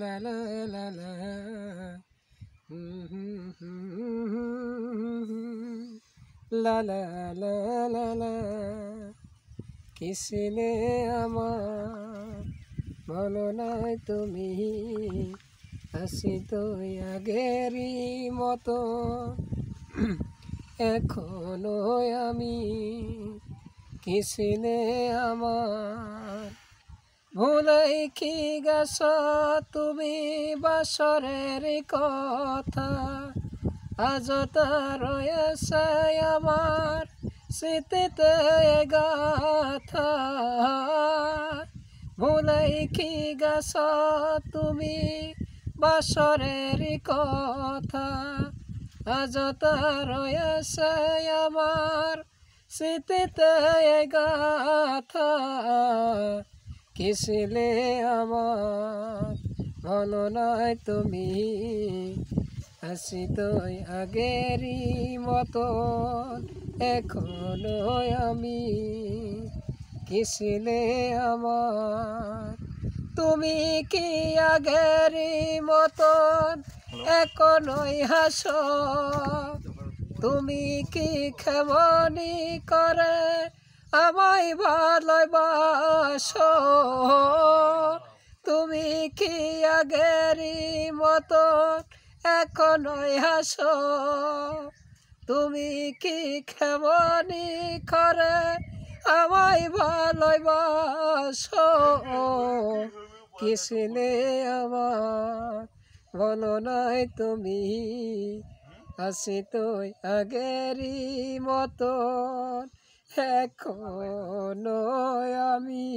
লা লা লা লা লা লা লা লা লা কি ছিলে আমার বলো নাই তুমি হাসি তো আগেরই মতো এখনো আমি কি ছিলে আমার ভুলাই কি গেছ তুমি বাসরের কথা আজ তা রয়েছে আমার স্মৃতিতে গাথা ভুলাই কি গেছ তুমি বাসরের কথা আজ তা রয়েছে আমার স্মৃতিতে গাথা কি ছিলে আমার বলো নাই তুমি হাসি তো আগেরই মতো এখনো আমি কি ছিলে আমার তুমি কি আগেরই মতন এখনোই হাসো তুমি কি কেমনি করে আমায় ভালোবাসো তুমি কি আগেরই মতো এখনোই হাসো তুমি কি কেমনি করে আমায় ভালোবাসো কি ছিলে আমার বলো নাই তুমি হাসি তো আগেরই মতন এখনো আমি